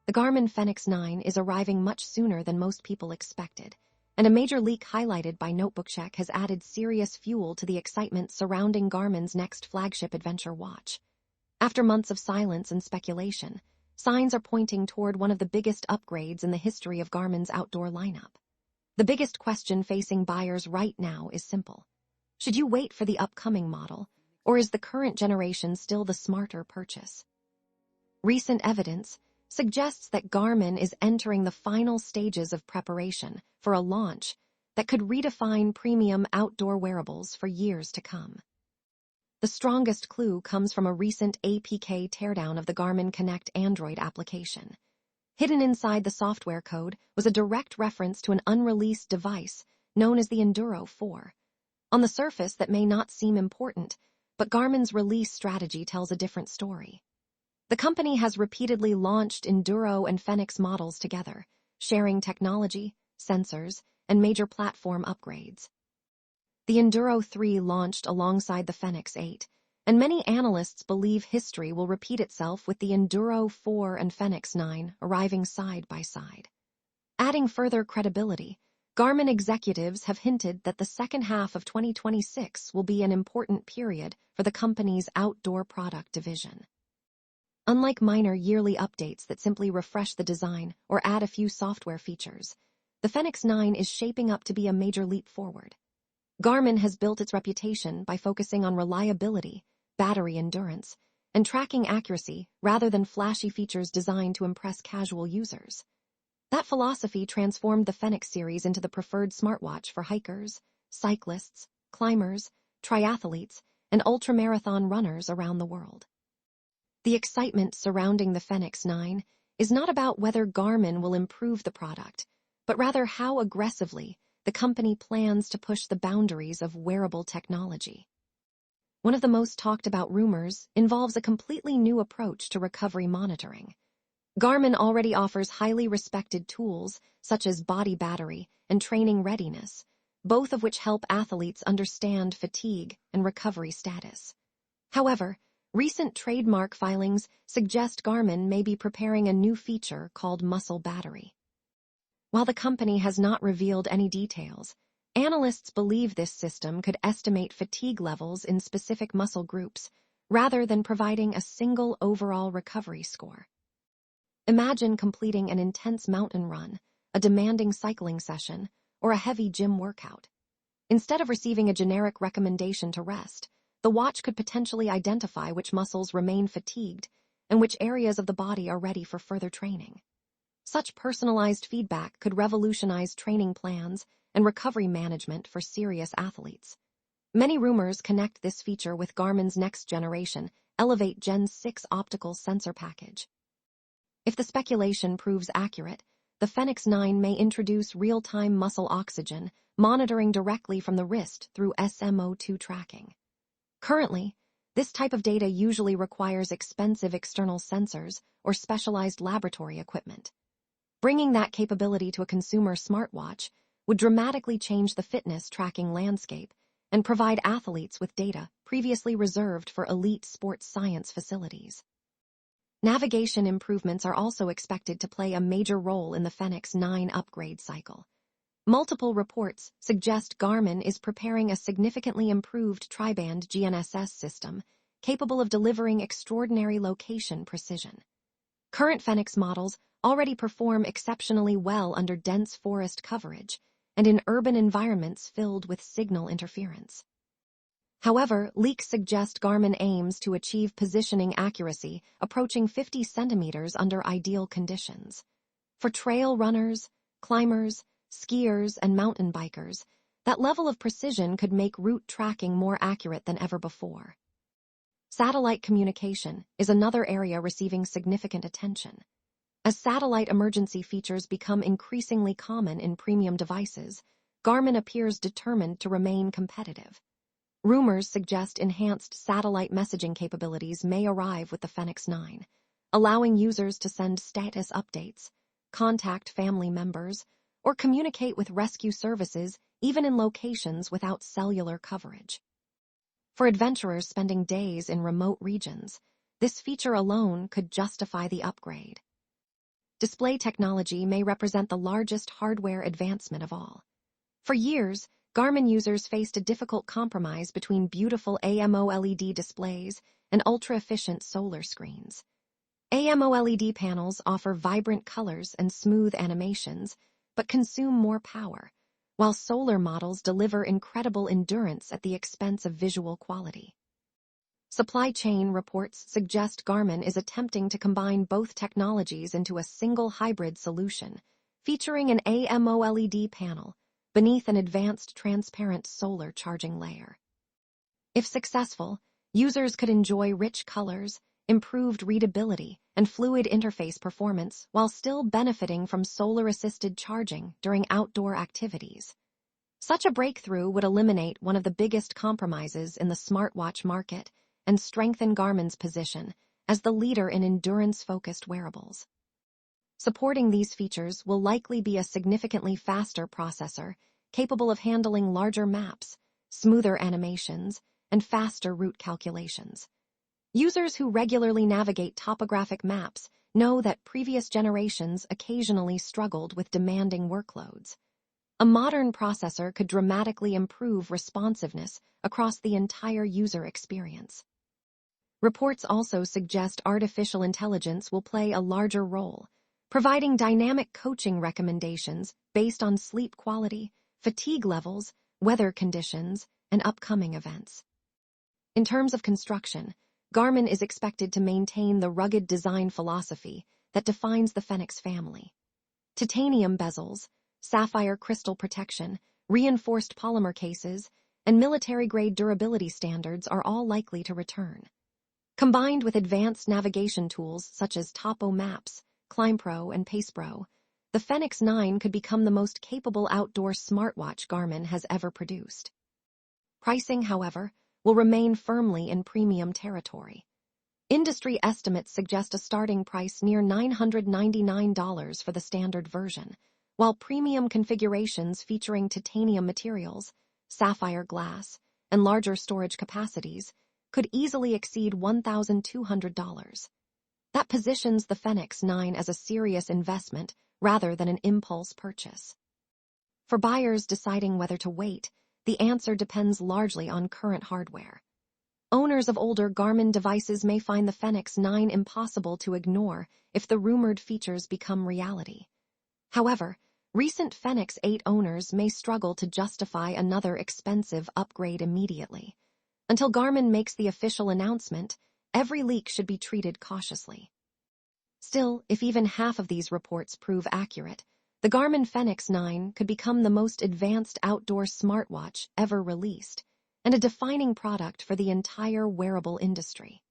The Garmin Fenix 9 is arriving much sooner than most people expected, and a major leak highlighted by NotebookCheck has added serious fuel to the excitement surrounding Garmin's next flagship adventure watch. After months of silence and speculation, signs are pointing toward one of the biggest upgrades in the history of Garmin's outdoor lineup. The biggest question facing buyers right now is simple. Should you wait for the upcoming model, or is the current generation still the smarter purchase? Recent evidence suggests that Garmin is entering the final stages of preparation for a launch that could redefine premium outdoor wearables for years to come. The strongest clue comes from a recent APK teardown of the Garmin Connect Android application. Hidden inside the software code was a direct reference to an unreleased device known as the Enduro 4. On the surface, that may not seem important, but Garmin's release strategy tells a different story. The company has repeatedly launched Enduro and Fenix models together, sharing technology, sensors, and major platform upgrades. The Enduro 3 launched alongside the Fenix 8, and many analysts believe history will repeat itself with the Enduro 4 and Fenix 9 arriving side by side. Adding further credibility, Garmin executives have hinted that the second half of 2026 will be an important period for the company's outdoor product division. Unlike minor yearly updates that simply refresh the design or add a few software features, the Fenix 9 is shaping up to be a major leap forward. Garmin has built its reputation by focusing on reliability, battery endurance, and tracking accuracy rather than flashy features designed to impress casual users. That philosophy transformed the Fenix series into the preferred smartwatch for hikers, cyclists, climbers, triathletes, and ultramarathon runners around the world. The excitement surrounding the Fenix 9 is not about whether Garmin will improve the product, but rather how aggressively the company plans to push the boundaries of wearable technology. One of the most talked about rumors involves a completely new approach to recovery monitoring. Garmin already offers highly respected tools such as body battery and training readiness, both of which help athletes understand fatigue and recovery status. However, recent trademark filings suggest Garmin may be preparing a new feature called muscle battery. While the company has not revealed any details, analysts believe this system could estimate fatigue levels in specific muscle groups rather than providing a single overall recovery score. Imagine completing an intense mountain run, a demanding cycling session, or a heavy gym workout. Instead of receiving a generic recommendation to rest, the watch could potentially identify which muscles remain fatigued and which areas of the body are ready for further training. Such personalized feedback could revolutionize training plans and recovery management for serious athletes. Many rumors connect this feature with Garmin's next generation, Elevate Gen 6 optical sensor package. If the speculation proves accurate, the Fenix 9 may introduce real-time muscle oxygen monitoring directly from the wrist through SMO2 tracking. Currently, this type of data usually requires expensive external sensors or specialized laboratory equipment. Bringing that capability to a consumer smartwatch would dramatically change the fitness tracking landscape and provide athletes with data previously reserved for elite sports science facilities. Navigation improvements are also expected to play a major role in the Fenix 9 upgrade cycle. Multiple reports suggest Garmin is preparing a significantly improved tri-band GNSS system capable of delivering extraordinary location precision. Current Fenix models already perform exceptionally well under dense forest coverage and in urban environments filled with signal interference. However, leaks suggest Garmin aims to achieve positioning accuracy approaching 50 centimeters under ideal conditions. For trail runners, climbers, skiers, and mountain bikers, that level of precision could make route tracking more accurate than ever before. Satellite communication is another area receiving significant attention. As satellite emergency features become increasingly common in premium devices, Garmin appears determined to remain competitive. Rumors suggest enhanced satellite messaging capabilities may arrive with the Fenix 9, allowing users to send status updates, contact family members, or communicate with rescue services even in locations without cellular coverage. For adventurers spending days in remote regions, this feature alone could justify the upgrade. display technology may represent the largest hardware advancement of all. For years, Garmin users faced a difficult compromise between beautiful AMOLED displays and ultra-efficient solar screens. AMOLED panels offer vibrant colors and smooth animations, but consume more power, while solar models deliver incredible endurance at the expense of visual quality. Supply chain reports suggest Garmin is attempting to combine both technologies into a single hybrid solution, featuring an AMOLED panel beneath an advanced transparent solar charging layer. If successful, users could enjoy rich colors, improved readability, and fluid interface performance while still benefiting from solar-assisted charging during outdoor activities. Such a breakthrough would eliminate one of the biggest compromises in the smartwatch market and strengthen Garmin's position as the leader in endurance-focused wearables. Supporting these features will likely be a significantly faster processor, capable of handling larger maps, smoother animations, and faster route calculations. Users who regularly navigate topographic maps know that previous generations occasionally struggled with demanding workloads. A modern processor could dramatically improve responsiveness across the entire user experience. Reports also suggest artificial intelligence will play a larger role, providing dynamic coaching recommendations based on sleep quality, fatigue levels, weather conditions, and upcoming events. In terms of construction, Garmin is expected to maintain the rugged design philosophy that defines the Fenix family. Titanium bezels, sapphire crystal protection, reinforced polymer cases, and military-grade durability standards are all likely to return. Combined with advanced navigation tools such as Topo Maps, ClimbPro, and PacePro, the Fenix 9 could become the most capable outdoor smartwatch Garmin has ever produced. Pricing, however, will remain firmly in premium territory. Industry estimates suggest a starting price near $999 for the standard version, while premium configurations featuring titanium materials, sapphire glass, and larger storage capacities could easily exceed $1,200. That positions the Fenix 9 as a serious investment rather than an impulse purchase. For buyers deciding whether to wait, the answer depends largely on current hardware. Owners of older Garmin devices may find the Fenix 9 impossible to ignore if the rumored features become reality. However, recent Fenix 8 owners may struggle to justify another expensive upgrade immediately. Until Garmin makes the official announcement, every leak should be treated cautiously. Still, if even half of these reports prove accurate, the Garmin Fenix 9 could become the most advanced outdoor smartwatch ever released, and a defining product for the entire wearable industry.